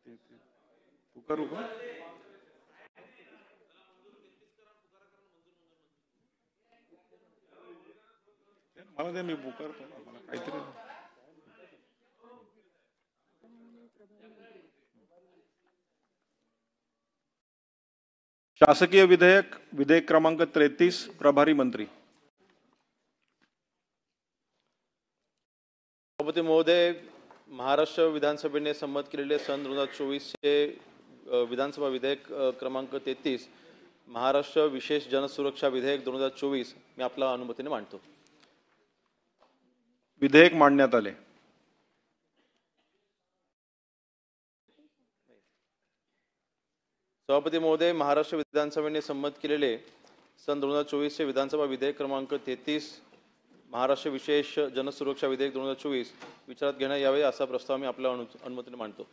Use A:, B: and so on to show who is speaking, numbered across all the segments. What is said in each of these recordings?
A: पुकारू का? मला दे, मी पुकारतो ना, मला काहीतरी. शासकीय विधेयक विधेयक क्रमांक 33 प्रभारी मंत्री.
B: सभापती महोदय, महाराष्ट्र विधानसभेने संमत केलेले सन 2024 चे विधानसभा विधेयक क्रमांक 33 महाराष्ट्र विशेष जनसुरक्षा विधेयक 2024 मी आपल्या अनुमतीने मांडतो.
A: विधेयक मांडण्यात आले.
B: सभापती महोदय, महाराष्ट्र विधानसभेने संमत केलेले सन 2024 चे विधानसभा विधेयक क्रमांक 33 महाराष्ट्र विशेष जनसुरक्षा विधेयक 2024 विचारात घेण्यात यावे असा प्रस्ताव मी आपल्या अनुमतीने मांडतो.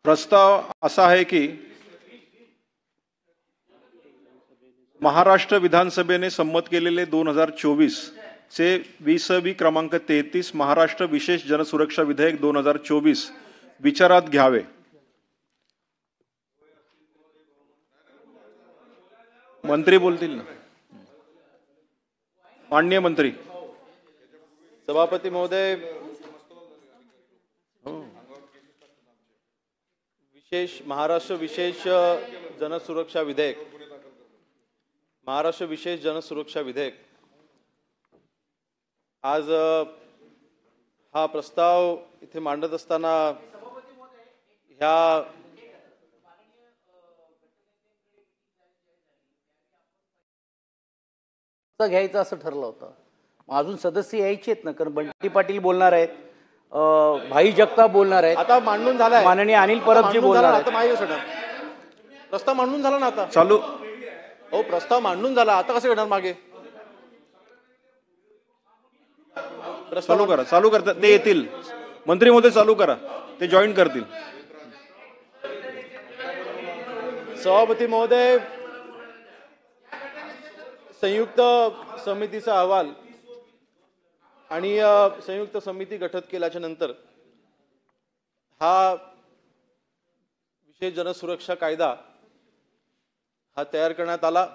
A: प्रस्ताव असा आहे की महाराष्ट्र विधानसभेने संमत केलेले 2024 चे 20 क्रमांक 33 महाराष्ट्र विशेष जनसुरक्षा विधेयक 2024 विचारात घ्यावे. मंत्री बोलतील ना, माननीय मंत्री.
B: सभापती महोदय, महाराष्ट्र विशेष जनसुरक्षा विधेयक महाराष्ट्र विशेष जनसुरक्षा विधेयक आज हा प्रस्ताव इथे मांडत असताना ह्या
C: घ्यायचं असं ठरलं होतं. अजून सदस्य यायचे आहेत ना, कारण बंटी पाटील बोलणार आहेत, भाई जगताप बोलणार आहेत.
B: आता मांडून झालाय,
C: माननीय अनिल परबजी बोलणार आहेत.
B: प्रस्ताव मांडून झाला ना आता
A: चालू.
B: हो, प्रस्ताव मांडून झाला, आता कसं घेणार मागे?
A: चालू करा, चालू करता ते येतील. मंत्री महोदय चालू करा, ते जॉईन करतील.
B: सभापती महोदय, संयुक्त समितीचा अहवाल आणि संयुक्त समिती गठीत केल्याच्या नंतर हा विशेष जनसुरक्षा कायदा हा तयार करण्यात आला.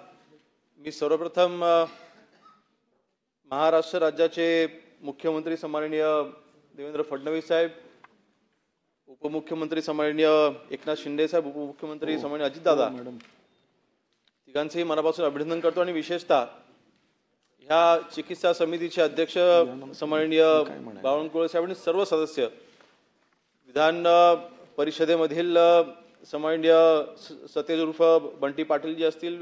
B: मी सर्वप्रथम महाराष्ट्र राज्याचे मुख्यमंत्री सन्माननीय देवेंद्र फडणवीस साहेब, उपमुख्यमंत्री सन्माननीय एकनाथ शिंदे साहेब, उपमुख्यमंत्री सन्माननीय अजितदादा तिघांचेही मनापासून अभिनंदन करतो. आणि विशेषतः ह्या चिकित्सा समितीचे अध्यक्ष सन्माननीय बावनकुळे साहेब आणि सर्व सदस्य, विधान परिषदेमधील सन्माननीय सतेज उर्फ बंटी पाटील जी असतील,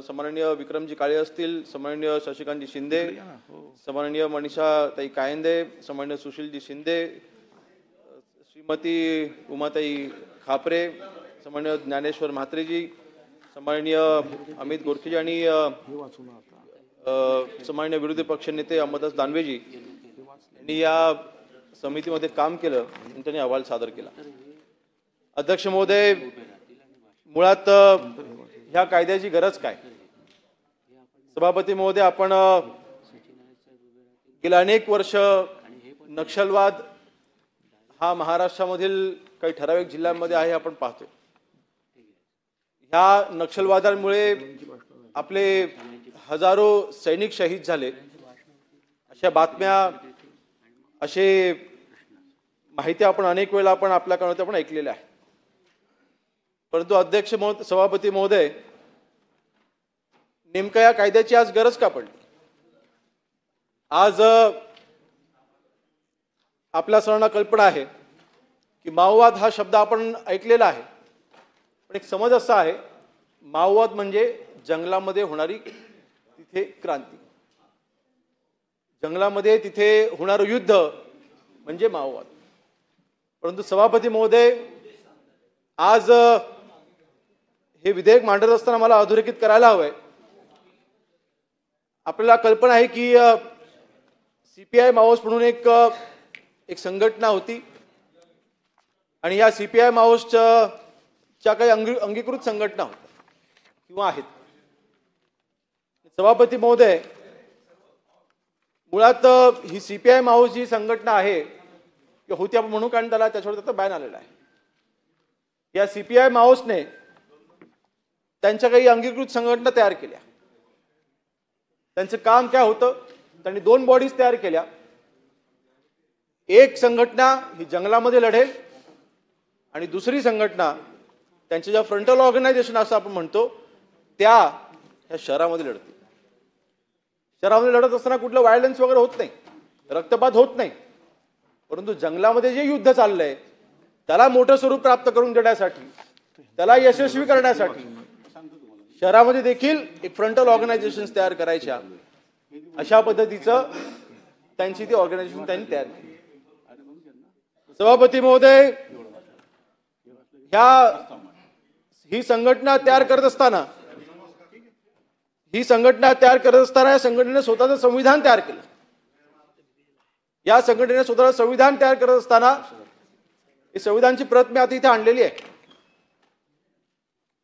B: सन्माननीय विक्रमजी काळे असतील, सन्माननीय शशिकांतजी शिंदे, सन्माननीय मनीषा ताई कायंदे, सन्माननीय सुशीलजी शिंदे, श्रीमती उमाताई खापरे, सन्माननीय ज्ञानेश्वर म्हात्रेजी, सन्माननीय अमित गोरखेजी आणि सन्माननीय विरोधी पक्ष नेते अंबादास दानवेजी यांनी या समितीमध्ये काम केलं आणि त्यांनी अहवाल सादर केला. अध्यक्ष महोदय, मुळात ह्या कायद्याची गरज काय? सभापती महोदय, आपण गेल्या अनेक वर्ष नक्षलवाद हा महाराष्ट्रामधील काही ठराविक जिल्ह्यांमध्ये आहे आपण पाहतो. ह्या नक्षलवादामुळे आपले हजारो सैनिक शहीद झाले, अशा बातम्या, असे माहिती आपण अनेक वेळा आपण आपल्या कानात आपण ऐकलेल्या आहे. परंतु अध्यक्ष सभापती महोदय, नेमक्या या कायद्याची आज गरज का पडली? आज आपल्या सर्वांना कल्पना आहे की माओवाद हा शब्द आपण ऐकलेला आहे, पण एक समज असा आहे, माओवाद म्हणजे जंगलामध्ये होणारी तिथे क्रांती, जंगलामध्ये तिथे होणारं युद्ध म्हणजे माओवाद. परंतु सभापती महोदय, आज हे विधेयक मांडत असताना मला अधोरेखित करायला हवंय. आपल्याला कल्पना आहे की सीपीआय माओवाद म्हणून एक संघटना होती आणि या सीपीआय माओवादच्या काही अंगीकृत संघटना होत्या किंवा आहेत. सभापती महोदय, मुळात ही CPI माओ जी संघटना आहे किंवा होती आपण म्हणू, कारण त्याच्यावर त्याचा बॅन आलेला आहे. या CPI माओसने त्यांच्या काही अंगीकृत संघटना तयार केल्या. त्यांचं काम काय होतं, त्यांनी 2 बॉडीज तयार केल्या. एक संघटना ही जंगलामध्ये लढेल आणि दुसरी संघटना त्यांच्या ज्या फ्रंटल ऑर्गनायझेशन असं आपण म्हणतो त्या ह्या शहरामध्ये लढतील. शहरामध्ये लढत असताना कुठलं व्हायलन्स वगैरे होत नाही, रक्तपात होत नाही, परंतु जंगलामध्ये जे युद्ध चाललंय त्याला मोठं स्वरूप प्राप्त करून देण्यासाठी, त्याला यशस्वी करण्यासाठी शहरामध्ये देखील एक फ्रंटल ऑर्गनायझेशन तयार करायच्या, अशा पद्धतीचं त्यांची ती ऑर्गनायझेशन त्यांनी तयार केली. सभापती महोदय, ही संघटना तयार करत असताना या संघटनेने स्वतःचं संविधान तयार केलं. या संघटनेने स्वतःचं संविधान तयार करत असताना ही संविधानची प्रत मी आता इथे आणलेली आहे.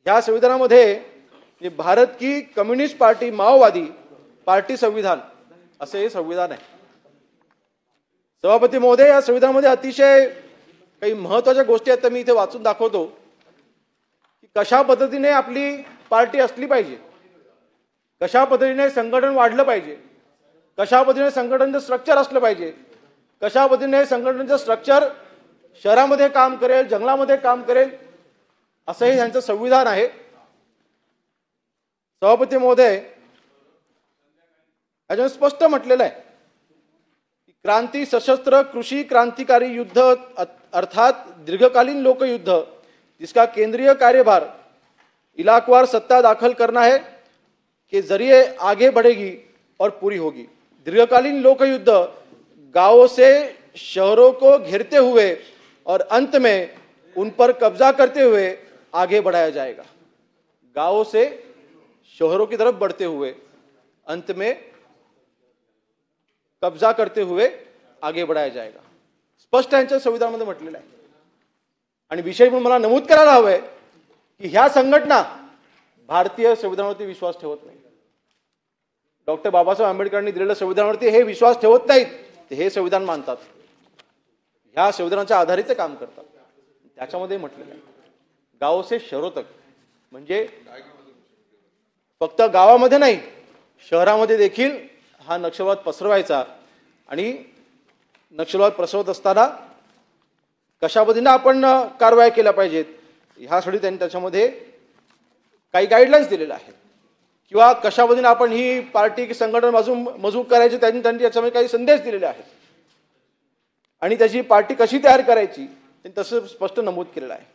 B: या संविधानामध्ये भारत की कम्युनिस्ट पार्टी माओवादी पार्टी संविधान असे हे संविधान आहे. सभापती महोदय, या संविधानामध्ये अतिशय काही महत्वाच्या गोष्टी आहेत, मी इथे वाचून दाखवतो की कशा पद्धतीने आपली पार्टी असली पाहिजे, कशा पद्धतीने संघटन वाढलं पाहिजे, कशा पद्धतीने संघटनाचं स्ट्रक्चर असलं पाहिजे, कशा पद्धतीने संघटनाचं स्ट्रक्चर शहरामध्ये काम करेल, जंगलामध्ये काम करेल, असं हे त्यांचं संविधान आहे. सभापती महोदय, याच्यात स्पष्ट म्हटलेलं आहे की क्रांती सशस्त्र कृषि क्रांतिकारी युद्ध अर्थात दीर्घकालीन लोकयुद्ध जिसका केंद्रीय कार्यभार इलाकवार सत्ता दाखल करना है के जरिए आगे बढ़ेगी और पूरी होगी. दीर्घकालीन लोकयुद्ध गांवों से शहरों को घेरते हुए और अंत में उन पर कब्जा करते हुए आगे बढ़ाया जाएगा. गांवों से शहरों की तरफ बढ़ते हुए अंत में कब्जा करते हुए आगे बढ़ाया जाएगा. स्पष्ट यांच्या संविधानामध्ये म्हटलेलं आहे. आणि विशेष म्हणून मला नमूद करायला हवंय की ह्या संघटना भारतीय संविधानावरती विश्वास ठेवत नाही. डॉक्टर बाबासाहेब आंबेडकरांनी दिलेल्या संविधानावरती हे विश्वास ठेवत नाहीत, ते हे संविधान मानतात, ह्या संविधानाच्या आधारे ते काम करतात. त्याच्यामध्ये म्हटलेलं आहे गाव से शहरों तक, म्हणजे फक्त गावामध्ये नाही शहरामध्ये देखील हा नक्षलवाद पसरवायचा. आणि नक्षलवाद पसरवत असताना कशा पद्धतीने आपण कारवाई केल्या पाहिजेत ह्यासाठी त्यांनी त्याच्यामध्ये काही गाईडलाईन्स दिलेल्या आहेत, किंवा कशा पद्धतीने आपण ही पार्टी संघटन मजबूत करायची त्यांनी त्याच्यामध्ये काही संदेश दिलेले आहेत. आणि त्याची पार्टी कशी तयार करायची त्यांनी तसं स्पष्ट नमूद केलेलं आहे.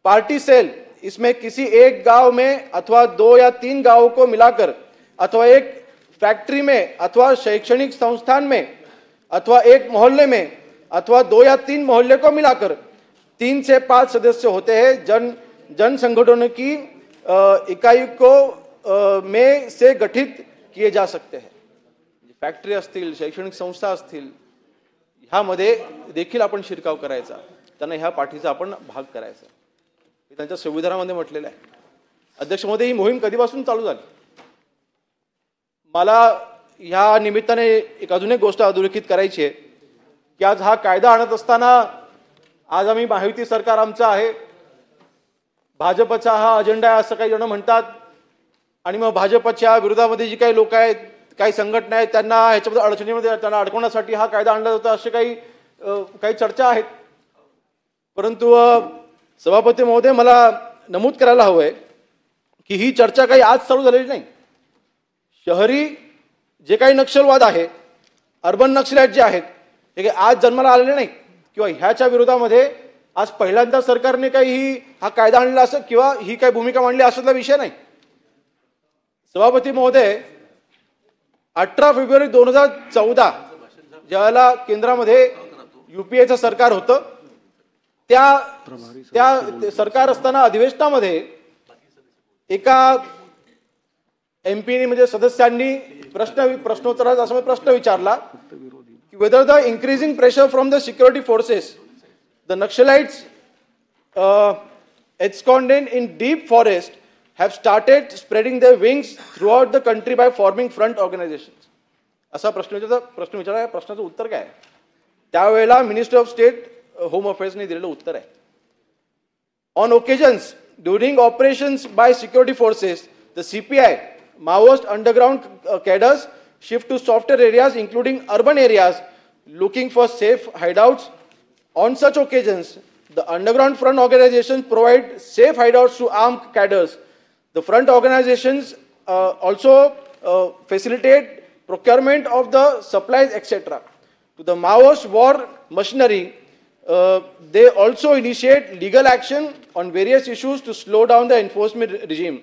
B: पार्टी सेल इसमें किसी एक गांव में अथवा 2 या 3 गांवों को मिलाकर अथवा एक फैक्ट्री में अथवा शैक्षणिक संस्थान में अथवा एक मोहल्ले में अथवा 2 या 3 मोहल्ले को मिलाकर 3 से 5 सदस्य होते हैं. जन संगठनों की इकाई को में से गठित किए जा सकते हैं. फॅक्टरी असतील, शैक्षणिक संस्था असतील, ह्यामध्ये देखील आपण शिरकाव करायचा, त्यांना ह्या पाठीचा आपण भाग करायचा, हे त्यांच्या संविधानामध्ये म्हटलेलं आहे. अध्यक्ष महोदय, ही मोहीम कधीपासून चालू झाली? मला ह्या निमित्ताने एक अजून एक गोष्ट अधोरेखित करायची आहे की आज हा कायदा आणत असताना आज आम्ही महायुती सरकार आमचं आहे, भाजपचा हा अजेंडा आहे असं काही जण म्हणतात. आणि मग भाजपच्या विरोधामध्ये जी काही लोक आहेत, काही संघटना आहेत, त्यांना ह्याच्यामध्ये अडचणीमध्ये त्यांना अडकवण्यासाठी हा कायदा आणला जातो असे काही चर्चा आहेत. परंतु सभापती महोदय, मला नमूद करायला हवंय की ही चर्चा काही आज चालू झालेली नाही. शहरी जे काही नक्षलवाद आहे, अर्बन नक्षलाईट जे आहेत, हे काही आज जन्माला आलेले नाही, किंवा ह्याच्या विरोधामध्ये आज पहिल्यांदा सरकारने काही हा कायदा आणला असं किंवा ही काही भूमिका मांडली असाचा विषय नाही. सभापती महोदय, 18 फेब्रुवारी 2014 ज्यावेळेला केंद्रामध्ये UPAचं सरकार होतं, त्या सरकार असताना अधिवेशनामध्ये एका MP म्हणजे सदस्यांनी प्रश्नोत्तरात असा प्रश्न विचारला की whether the increasing pressure from the security forces the Naxalites ensconced in deep forest have started spreading their wings throughout the country by forming front organizations. असा प्रश्न विचारला. प्रश्नाचं उत्तर काय आहे? त्यावेळेला मिनिस्टर ऑफ स्टेट होम अफेअर्सने दिलेलं उत्तर आहे, on occasions during operations by security forces the CPI Maoist underground cadres shift to softer areas including urban areas looking for safe hideouts. On such occasions, the underground front organizations provide safe hideouts to armed cadres. The front organizations also facilitate procurement of the supplies, etc. To the Maoist war machinery, they also initiate legal action on various issues to slow down the enforcement regime.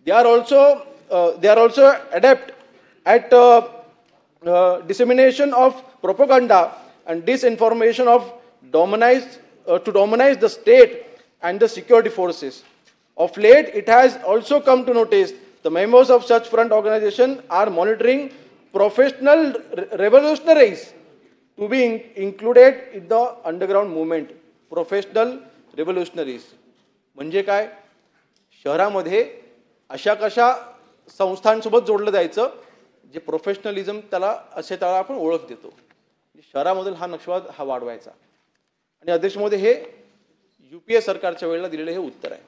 B: They are also adept at dissemination of propaganda and disinformation to dominize the state and the security forces. Of late, it has also come to notice the members of such front organization are monitoring professional revolutionaries to be included in the underground movement. Professional revolutionaries म्हणजे काय? शहरामध्ये अशा कशा संस्थांसोबत जोडलं जायचं जे professionalism त्याला आपण ओळख देतो. शहरामधील हा नक्षलवाद हा वाढवायचा. आणि अध्यक्ष महोदय, हे UPA सरकारच्या वेळेला दिलेलं हे उत्तर आहे.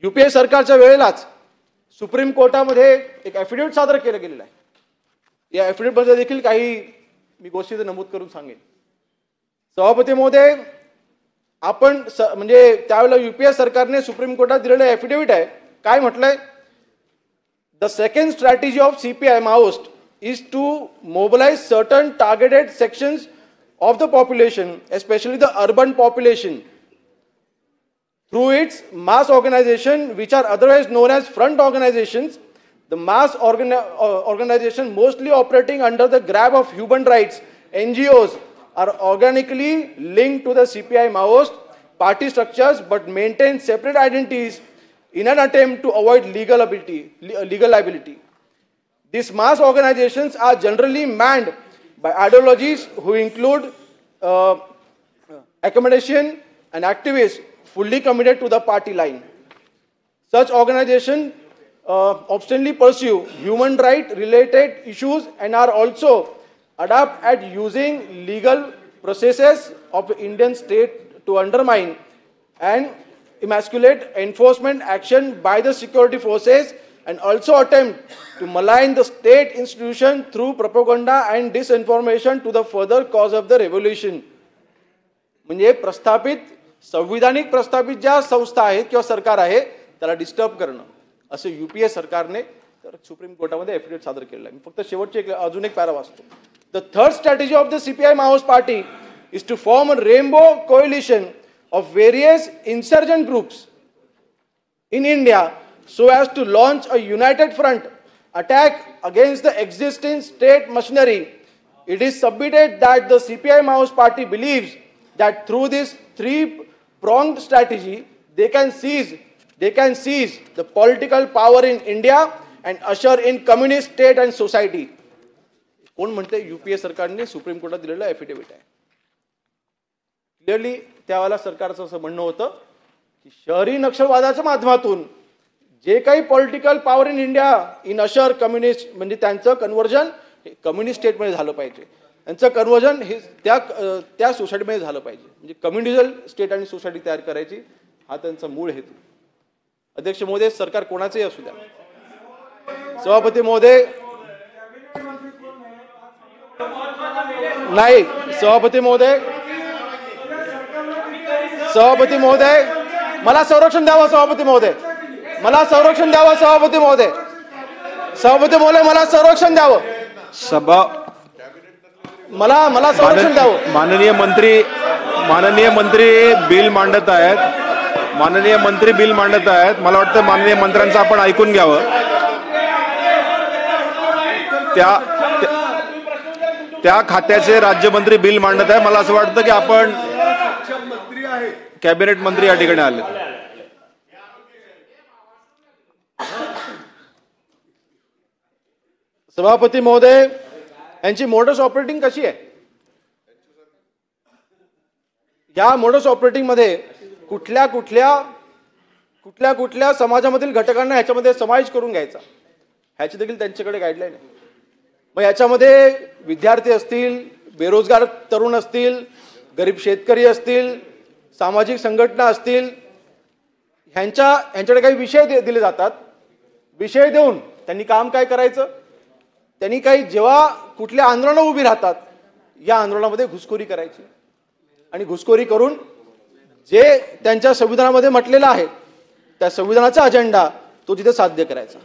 B: UPA सरकारच्या वेळेलाच सुप्रीम कोर्टामध्ये एक ॲफिडेव्हिट सादर केलं गेलेलं आहे. या ॲफिडेव्हिटमध्ये देखील काही मी गोष्टी नमूद करून सांगेन. सभापती महोदय, आपण म्हणजे त्यावेळेला UPA सरकारने सुप्रीम कोर्टात दिलेलं ॲफिडेव्हिट आहे. काय म्हटलंय? The second strategy of CPI Maoist is to mobilize certain targeted sections of the population, especially the urban population, through its mass organization, which are otherwise known as front organizations. The mass organization, mostly operating under the grab of human rights, NGOs, are organically linked to the CPI Maoist party structures, but maintain separate identities in an attempt to avoid legal liability. These mass organizations are generally manned by ideologies who include accommodation and activists fully committed to the party line. Such organizations obstinately pursue human right related issues and are also adept at using legal processes of the Indian state to undermine and emasculate enforcement action by the security forces and also attempt to malign the state institution through propaganda and disinformation to the further cause of the revolution. म्हणजे संविधानिक प्रस्थापित ज्या संस्था आहेत किंवा सरकार आहे त्याला डिस्टर्ब करणं, असं UPA सरकारने तर सुप्रीम कोर्टामध्ये ॲफिडेव्हिट सादर केलेलं आहे. मी फक्त शेवटचे अजून एक पॅरा वाचतो. The third strategy of the CPI Maoist party is to form a rainbow coalition of various insurgent groups in India so as to launch a united front attack against the existing state machinery. It is submitted that the CPI Maoist party believes that through this three-pronged strategy, they can seize the political power in India and usher in communist state and society. कोण म्हणते? UPA सरकारने supreme कोर्टात दिलेलं affidavit आहे. Clearly त्यावेळेला सरकारचं असं म्हणणं होतं की शहरी नक्षलवादाच्या माध्यमातून जे काही political power in India in usher communist म्हणजे त्यांचं कन्व्हर्जन हे कम्युनिस्ट स्टेटमध्ये झालं पाहिजे. त्यांचं कन्व्हर्जन हे त्या सोसायटीमध्ये झालं पाहिजे. म्हणजे कम्युनिझल स्टेट आणि सोसायटी तयार करायची हा त्यांचा मूळ हेतू. अध्यक्ष महोदय, सरकार कोणाचंही असू द्या. सभापती महोदय, नाही सभापती महोदय, मला संरक्षण द्यावं. सभापती महोदय, मला संरक्षण द्यावं. सभापती महोदय, मला संरक्षण द्यावं. मला संरक्षण द्यावं.
A: माननीय मंत्री बिल मांडत आहेत. मला वाटतं माननीय मंत्र्यांचं आपण ऐकून घ्यावं. त्या खात्याचे राज्यमंत्री बिल मांडत आहे. मला असं वाटतं की आपण कॅबिनेट मंत्री या ठिकाणी आले.
B: सभापती महोदय, यांची मोडस ऑपरेटिंग कशी आहे? या मोडस ऑपरेटिंग मध्ये कुठल्या कुठल्या समाजामधील घटकांना ह्याच्यामध्ये समावेश करून घ्यायचा ह्याची देखील त्यांच्याकडे गाईडलाईन आहे. मग याच्यामध्ये विद्यार्थी असतील, बेरोजगार तरुण असतील, गरीब शेतकरी असतील, सामाजिक संघटना असतील, ह्यांच्याकडे काही विषय दिले जातात. विषय देऊन त्यांनी काम काय करायचं, त्यांनी काही जेव्हा कुठल्या आंदोलनं उभी राहतात या आंदोलनामध्ये घुसखोरी करायची आणि घुसखोरी करून जे त्यांच्या संविधानामध्ये म्हटलेलं आहे त्या संविधानाचा अजेंडा तो तिथे साध्य करायचा.